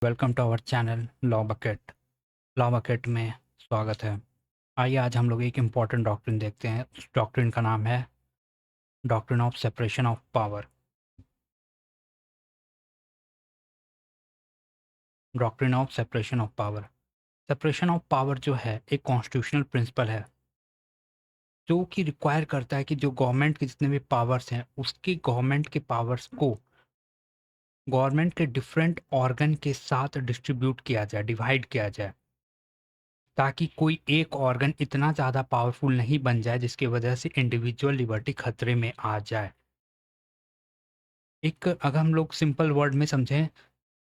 Welcome to our channel law bucket में स्वागत है। आइए आज हम लोग एक इम्पॉर्टेंट डॉक्ट्रिन देखते हैं। उस डॉक्ट्रिन का नाम है doctrine of separation of power. Doctrine of separation of power. Separation of power जो है एक कॉन्स्टिट्यूशनल प्रिंसिपल है जो कि रिक्वायर करता है कि जो गवर्नमेंट के जितने भी पावर्स हैं उसकी गवर्नमेंट के पावर्स को गवर्नमेंट के डिफरेंट ऑर्गन के साथ डिस्ट्रीब्यूट किया जाए, डिवाइड किया जाए, ताकि कोई एक ऑर्गन इतना ज़्यादा पावरफुल नहीं बन जाए जिसकी वजह से इंडिविजुअल लिबर्टी खतरे में आ जाए। एक अगर हम लोग सिंपल वर्ड में समझें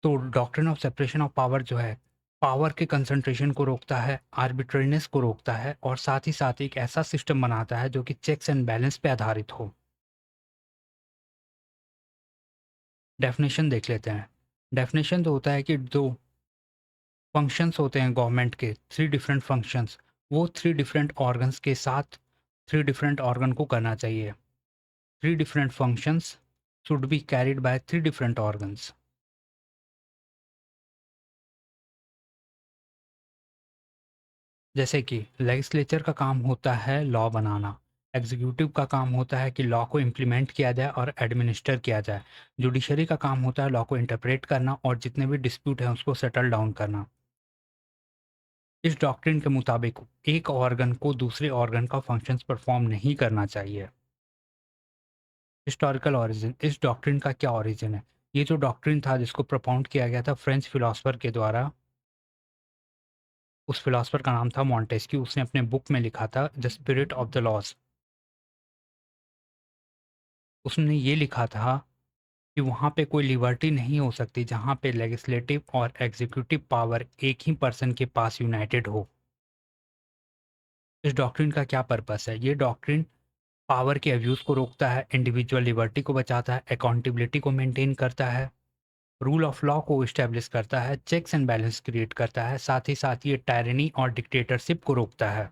तो doctrine of separation of power जो है पावर के कंसंट्रेशन को रोकता है, आर्बिट्रेरीनेस को रोकता है और साथ ही एक ऐसा सिस्टम बनाता है जो कि चेक्स एंड बैलेंस पे आधारित हो। डेफिनेशन देख लेते हैं। डेफिनेशन तो होता है कि दो फंक्शंस होते हैं गवर्नमेंट के, थ्री डिफरेंट फंक्शंस, वो थ्री डिफरेंट ऑर्गन्स के साथ थ्री डिफरेंट ऑर्गन को करना चाहिए। Three different functions should be carried by three different organs. जैसे कि लेजिस्लेचर का काम होता है लॉ बनाना, एग्जीक्यूटिव का काम होता है कि लॉ को इम्प्लीमेंट किया जाए और एडमिनिस्टर किया जाए, जुडिशरी का काम होता है लॉ को इंटरप्रेट करना और जितने भी डिस्प्यूट हैं उसको सेटल डाउन करना। इस डॉक्ट्रिन के मुताबिक एक ऑर्गन को दूसरे ऑर्गन का फंक्शंस परफॉर्म नहीं करना चाहिए। Historical origin. इस डॉक्ट्रिन का क्या ओरिजिन है? ये जो डॉक्ट्रिन था जिसको प्रपोंड किया गया था फ्रेंच फिलोसफर के द्वारा, उस फिलोसफर का नाम था मॉन्टेस्क्यू। उसने अपने बुक में लिखा था the spirit of the laws. उसने ये लिखा था कि वहाँ पे कोई लिबर्टी नहीं हो सकती जहाँ पे लेजिस्लेटिव और एग्जीक्यूटिव पावर एक ही पर्सन के पास यूनाइटेड हो। इस डॉक्ट्रिन का क्या पर्पस है? ये डॉक्ट्रिन पावर के अब्यूज़ को रोकता है, इंडिविजुअल लिबर्टी को बचाता है, अकाउंटेबिलिटी को मेंटेन करता है, रूल ऑफ लॉ को इस्टेब्लिश करता है, चेक्स एंड बैलेंस क्रिएट करता है, साथ ही ये टायरनी और डिक्टेटरशिप को रोकता है।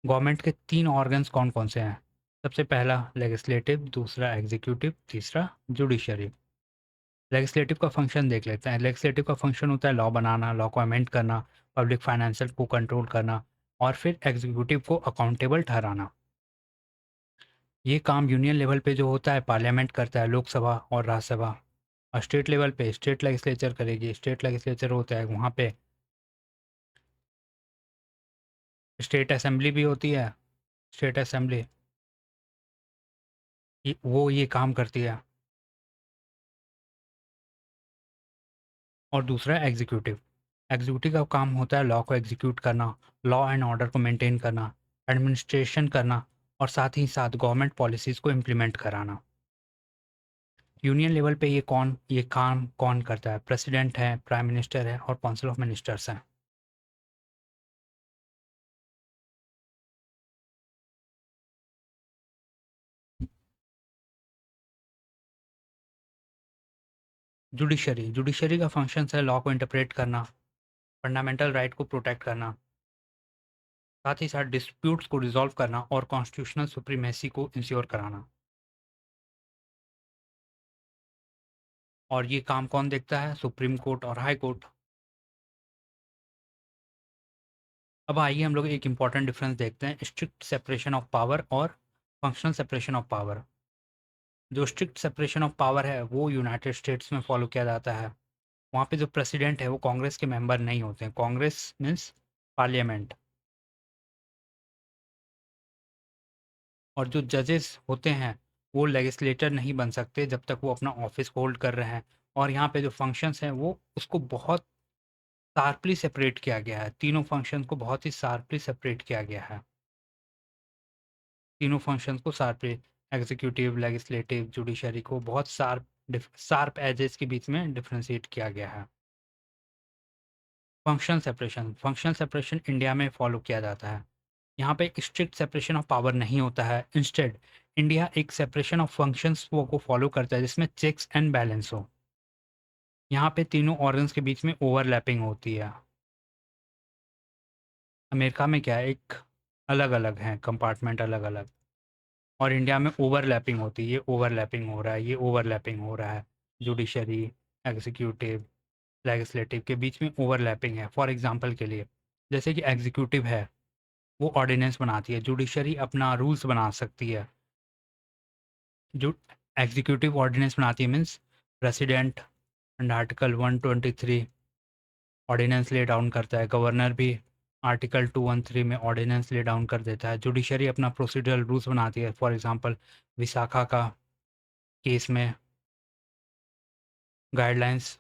गवर्नमेंट के तीन ऑर्गन्स कौन कौन से हैं? सबसे पहला लेजिस्लेटिव, दूसरा एग्जीक्यूटिव, तीसरा जुडिशरी। लेजिस्लेटिव का फंक्शन देख लेते हैं। लेजिस्लेटिव का फंक्शन होता है लॉ बनाना, लॉ को अमेंड करना, पब्लिक फाइनेंशियल को कंट्रोल करना और फिर एग्जीक्यूटिव को अकाउंटेबल ठहराना। ये काम यूनियन लेवल पे जो होता है पार्लियामेंट करता है, लोकसभा और राज्यसभा। और स्टेट लेवल पे स्टेट लेजिस्लेचर करेगी। स्टेट लेजिस्लेचर होता है वहाँ पे स्टेट असेंबली भी होती है। स्टेट असेंबली वो ये काम करती है। और दूसरा एग्जीक्यूटिव। एग्जीक्यूटिव का काम होता है लॉ को एग्जीक्यूट करना, लॉ एंड ऑर्डर को मेंटेन करना, एडमिनिस्ट्रेशन करना और साथ ही साथ गवर्नमेंट पॉलिसीज़ को इम्प्लीमेंट कराना। यूनियन लेवल पे ये काम कौन करता है? प्रेसिडेंट है, प्राइम मिनिस्टर है और काउंसिल ऑफ मिनिस्टर्स हैं। जुडिशरी का फंक्शन है लॉ को इंटरप्रेट करना, फंडामेंटल राइट को प्रोटेक्ट करना, साथ ही साथ डिस्प्यूट्स को रिजॉल्व करना और कॉन्स्टिट्यूशनल सुप्रीमेसी को इंश्योर कराना। और ये काम कौन देखता है? सुप्रीम कोर्ट और हाई कोर्ट। अब आइए हम लोग एक इंपॉर्टेंट डिफरेंस देखते हैं स्ट्रिक्ट सेपरेशन ऑफ पावर और फंक्शनल सेपरेशन ऑफ पावर। जो स्ट्रिक्ट सेपरेशन ऑफ पावर है वो यूनाइटेड स्टेट्स में फॉलो किया जाता है। वहाँ पे जो प्रेसिडेंट है वो कांग्रेस के मेंबर नहीं होते हैं। Congress means parliament. और जो जजेस होते हैं वो लेजिस्लेटर नहीं बन सकते जब तक वो अपना ऑफिस होल्ड कर रहे हैं। और यहाँ पे जो फंक्शंस हैं वो उसको बहुत शार्पली सेपरेट किया गया है। तीनों फंक्शंस को बहुत ही शार्पली सेपरेट किया गया है। तीनों फंक्शंस को शार्पली, एग्जीक्यूटिव, लेजिस्लेटिव, जुडिशरी को बहुत शार्प एजेस के बीच में डिफ्रेंशिएट किया गया है। फंक्शन सेपरेशन इंडिया में फॉलो किया जाता है। यहाँ पे स्ट्रिक्ट सेपरेशन ऑफ पावर नहीं होता है। इंस्टेड इंडिया एक सेपरेशन ऑफ फंक्शंस को फॉलो करता है जिसमें चेक्स एंड बैलेंस हो। यहाँ पे तीनों ऑर्गन्स के बीच में ओवरलैपिंग होती है। अमेरिका में क्या है, एक अलग अलग हैं कंपार्टमेंट, अलग अलग। और इंडिया में ओवरलैपिंग होती है। ये ओवरलैपिंग हो रहा है, ये ओवरलैपिंग हो रहा है। जुडिशरी, एग्जीक्यूटिव, लेजिस्लेटिव के बीच में ओवरलैपिंग है। फॉर एग्जांपल के लिए जैसे कि एग्जीक्यूटिव है, वो ऑर्डिनेंस बनाती है, जुडिशरी अपना रूल्स बना सकती है। जो एग्जीक्यूटिव ऑर्डिनेंस बनाती है means president and article 123 ordinance lay down करता है, गवर्नर भी आर्टिकल 213 में ऑर्डिनेंस ले डाउन कर देता है। जुडिशरी अपना प्रोसीजरल रूल्स बनाती है। फॉर एग्जांपल विशाखा का केस में गाइडलाइंस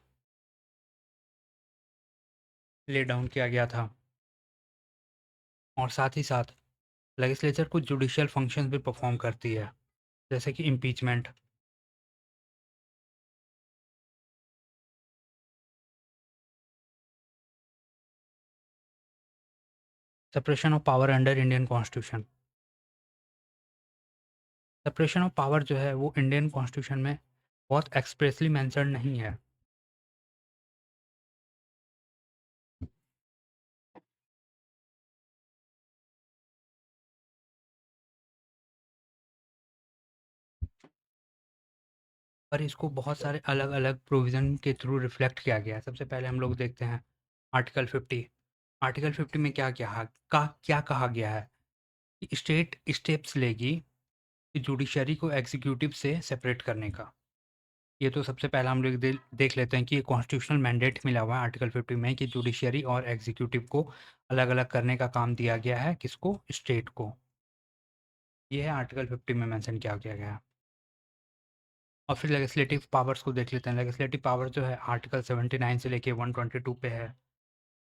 ले डाउन किया गया था। और साथ ही साथ लेजिस्लेचर कुछ जुडिशियल फंक्शंस भी परफॉर्म करती है, जैसे कि impeachment, separation of power under Indian constitution. Separation of power जो है वो इंडियन कॉन्स्टिट्यूशन में बहुत एक्सप्रेसली मेंशन नहीं है। पर इसको बहुत सारे अलग अलग प्रोविज़न के थ्रू रिफ्लेक्ट किया गया है। सबसे पहले हम लोग देखते हैं आर्टिकल 50। आर्टिकल 50 में क्या कहा गया है कि स्टेट स्टेप्स लेगी कि जुडिशरी को एग्जीक्यूटिव से सेपरेट करने का। ये तो सबसे पहला हम लोग देख लेते हैं कि ये कॉन्स्टिट्यूशनल मैंडेट मिला हुआ है आर्टिकल 50 में कि जुडिशरी और एग्जीक्यूटिव को अलग अलग करने का काम दिया गया है, किसको, स्टेट को। ये है आर्टिकल 50 में मेंशन किया गया है। और फिर लेजिस्लेटिव पावर्स को देख लेते हैं। लेजिस्लेटिव पावर जो है आर्टिकल 79 से लेके 122 पे है।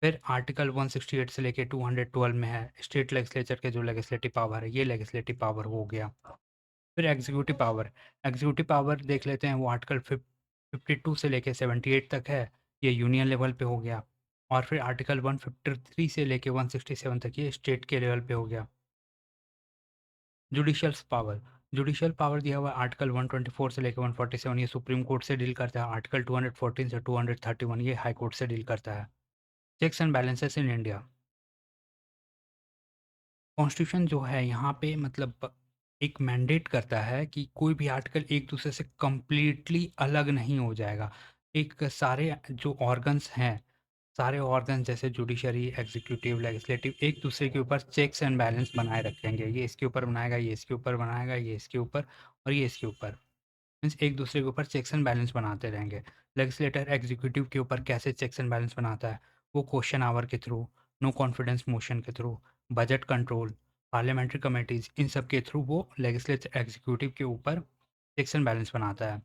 फिर आर्टिकल 168 से लेके 212 में है। स्टेट लेजिस्लेचर के जो लेजिस्लेटिव पावर है, ये लेजिस्लेटिव पावर हो गया। फिर एग्जीक्यूटिव पावर देख लेते हैं। वो आर्टिकल 52 से लेके 78 तक है, ये यूनियन लेवल पे हो गया। और फिर आर्टिकल 153 से लेके 167 तक ये स्टेट के लेवल पे हो गया। जुडिशियल पावर दिया हुआ है आर्टिकल 124 से लेकर 147, ये सुप्रीम कोर्ट से डील करता है। आर्टिकल 214 से 231 ये हाई कोर्ट से डील करता है। Checks and balances in India. Constitution जो है यहाँ पे मतलब एक मैंडेट करता है कि कोई भी आर्टिकल एक दूसरे से कंप्लीटली अलग नहीं हो जाएगा। एक सारे जो ऑर्गन्स हैं, सारे ऑर्गन जैसे जुडिशरी, एग्जीक्यूटिव, लेजिस्लेटिव एक दूसरे के ऊपर चेक्स एंड बैलेंस बनाए रखेंगे। ये इसके ऊपर बनाएगा, ये इसके ऊपर बनाएगा, ये इसके ऊपर और ये इसके ऊपर। मीन्स एक दूसरे के ऊपर चेक्स एंड बैलेंस बनाते रहेंगे। लेजिस्लेटर एग्जीक्यूटिव के ऊपर कैसे चेक्स एंड बैलेंस बनाता है, वो क्वेश्चन आवर के थ्रू, नो कॉन्फिडेंस मोशन के थ्रू, बजट कंट्रोल, पार्लियामेंट्री कमेटीज, इन सब के थ्रू वो लेजिस्लेचर एग्जीक्यूटिव के ऊपर चेक्स एंड बैलेंस बनाता है।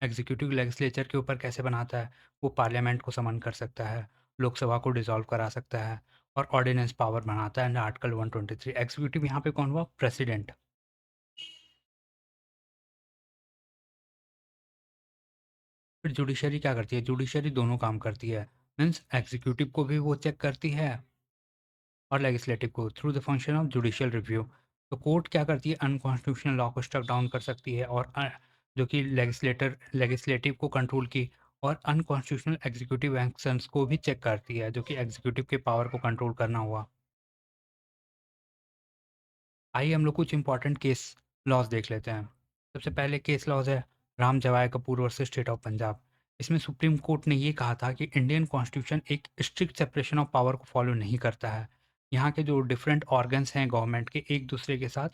एग्जीक्यूटिव लेजिस्लेचर के ऊपर कैसे बनाता है, वो पार्लियामेंट को समन कर सकता है, लोकसभा को डिसॉल्व करा सकता है और ऑर्डिनेंस पावर बनाता है अंडर आर्टिकल 123। एग्जीक्यूटिव यहाँ पे कौन हुआ, प्रेसिडेंट। फिर जुडिशरी क्या करती है, जुडिशरी दोनों काम करती है। मीन्स एग्जीक्यूटिव को भी वो चेक करती है और लेजिस्लेटिव को through the function of judicial review. तो कोर्ट क्या करती है, अनकॉन्स्टिट्यूशनल लॉ को स्ट्रक डाउन कर सकती है और जो कि लेजिस्लेटिव को कंट्रोल की, और अनकॉन्स्टिट्यूशनल एग्जीक्यूटिव एक्शंस को भी चेक करती है जो कि एग्जीक्यूटिव के पावर को कंट्रोल करना हुआ। आइए हम लोग कुछ इंपॉर्टेंट केस लॉज देख लेते हैं। सबसे पहले केस लॉज है Ram Jawaya Kapur versus state of Punjab. इसमें सुप्रीम कोर्ट ने ये कहा था कि इंडियन कॉन्स्टिट्यूशन एक स्ट्रिक्ट सेपरेशन ऑफ पावर को फॉलो नहीं करता है। यहाँ के जो डिफरेंट ऑर्गन्स हैं गवर्नमेंट के, एक दूसरे के साथ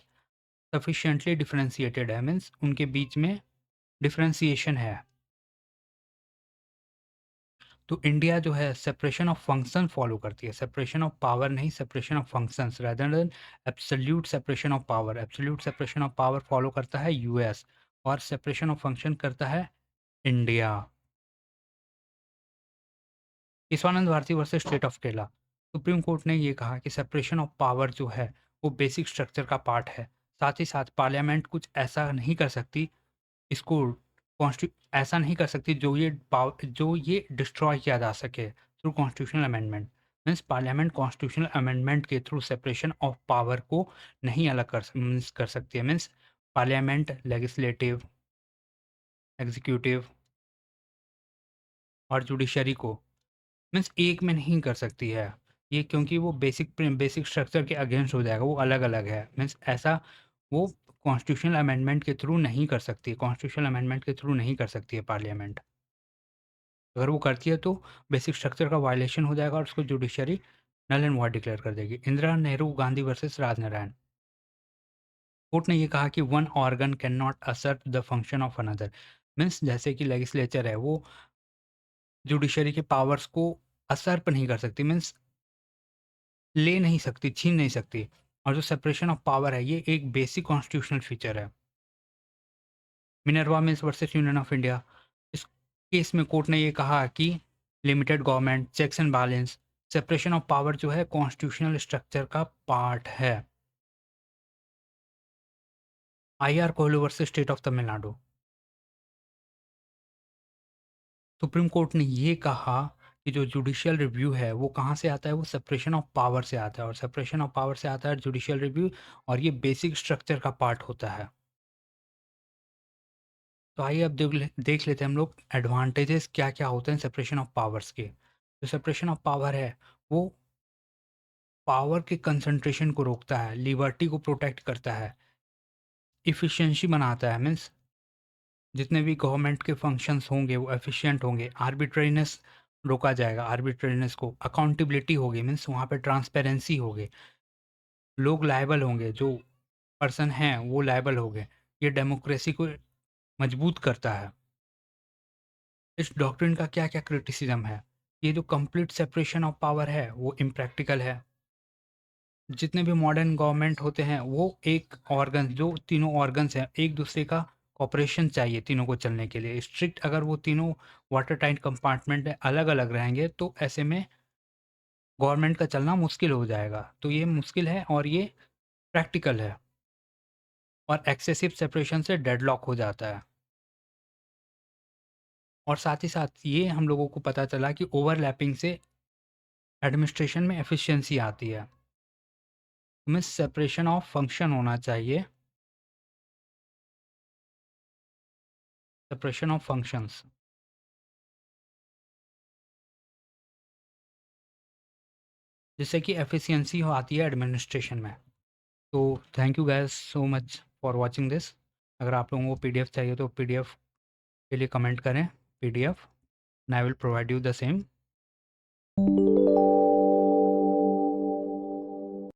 सफिशिएंटली डिफरेंशिएटेड है, मीन्स उनके बीच में डिफरेंशिएशन है। तो इंडिया जो है सेपरेशन ऑफ फंक्शन फॉलो करती है, सेपरेशन ऑफ पावर नहीं, separation of functions rather than absolute separation of power. Absolute separation of power follow करता है यूएस और सेपरेशन ऑफ फंक्शन करता है India. Ishwarananda Bharati versus state of Kerala. Supreme court ने ये कहा कि सेपरेशन ऑफ पावर जो है वो बेसिक स्ट्रक्चर का पार्ट है। साथ ही साथ पार्लियामेंट कुछ ऐसा नहीं कर सकती, इसको ऐसा नहीं कर सकती जो ये डिस्ट्रॉय किया जा सके through constitutional amendment. Means parliament constitutional amendment के थ्रू सेपरेशन ऑफ पावर को नहीं अलग कर सकती है। मीन्स पार्लियामेंट लेजिस्लेटिव, एग्जीक्यूटिव और जुडिशरी को मीन्स एक में नहीं कर सकती है ये, क्योंकि वो बेसिक स्ट्रक्चर के अगेंस्ट हो जाएगा, वो अलग अलग है। मीन्स ऐसा वो कॉन्स्टिट्यूशनल अमेंडमेंट के थ्रू नहीं कर सकती, कॉन्स्टिट्यूशनल अमेंडमेंट के थ्रू नहीं कर सकती है पार्लियामेंट। अगर वो करती है तो बेसिक स्ट्रक्चर का वायलेशन हो जाएगा और उसको judiciary null and void declare कर देगी। इंदिरा नेहरू गांधी वर्सेस राजनारायण। कोर्ट ने ये कहा कि one organ can not assert the function of another. Means जैसे कि लेजिस्लेचर है वो जुडिशरी के पावर्स को असर्प नहीं कर सकती, मीन्स ले नहीं सकती, छीन नहीं सकती। और जो सेपरेशन ऑफ पावर है ये एक बेसिक कॉन्स्टिट्यूशनल फीचर है। Minerva Mills versus union of India. इस केस में कोर्ट ने ये कहा कि limited government, checks and balance, separation of power जो है कॉन्स्टिट्यूशनल स्ट्रक्चर का पार्ट है। I R Coelho versus state of Tamil Nadu. Supreme court ने ये कहा कि जो जुडिशियल रिव्यू है वो कहाँ से आता है, वो सेपरेशन ऑफ पावर से आता है, और सेपरेशन ऑफ पावर से आता है जुडिशियल रिव्यू, और ये बेसिक स्ट्रक्चर का पार्ट होता है। तो आइए अब देख लेते हैं हम लोग एडवांटेजेस क्या क्या होते हैं सेपरेशन ऑफ पावर्स के। जो सेपरेशन ऑफ पावर है वो पावर के कंसंट्रेशन को रोकता है, लिबर्टी को प्रोटेक्ट करता है, इफिशिएंसी बनाता है, मीन्स जितने भी गवर्नमेंट के फंक्शंस होंगे वो एफिशिएंट होंगे, आर्बिट्रेरीनेस रोका जाएगा, आर्बिट्रेरीनेस को, अकाउंटेबिलिटी होगी, मीन्स वहाँ पे ट्रांसपेरेंसी होगी, लोग लायबल होंगे, जो पर्सन हैं वो लायबल होंगे। ये डेमोक्रेसी को मजबूत करता है। इस डॉक्ट्रिन का क्या क्या क्रिटिसिज्म है, ये जो कंप्लीट सेपरेशन ऑफ पावर है वो इम्प्रैक्टिकल है। जितने भी मॉडर्न गवर्नमेंट होते हैं वो एक ऑर्गन, जो तीनों ऑर्गन्स हैं एक दूसरे का कॉपरेशन चाहिए तीनों को चलने के लिए। स्ट्रिक्ट अगर वो तीनों वाटर टाइट कंपार्टमेंट में अलग अलग रहेंगे तो ऐसे में गवर्नमेंट का चलना मुश्किल हो जाएगा। तो ये मुश्किल है और ये प्रैक्टिकल है, और एक्सेसिव सेपरेशन से डेडलॉक हो जाता है। और साथ ही साथ ये हम लोगों को पता चला कि ओवरलैपिंग से एडमिनिस्ट्रेशन में एफिशिएंसी आती है। हमें सेपरेशन ऑफ फंक्शन होना चाहिए, सेपरेशन ऑफ फंक्शंस, जिससे कि एफिशिएंसी हो आती है एडमिनिस्ट्रेशन में। तो thank you guys so much for watching this. अगर आप लोगों को पीडीएफ चाहिए तो पीडीएफ के लिए कमेंट करें, PDF, and I will provide you the same.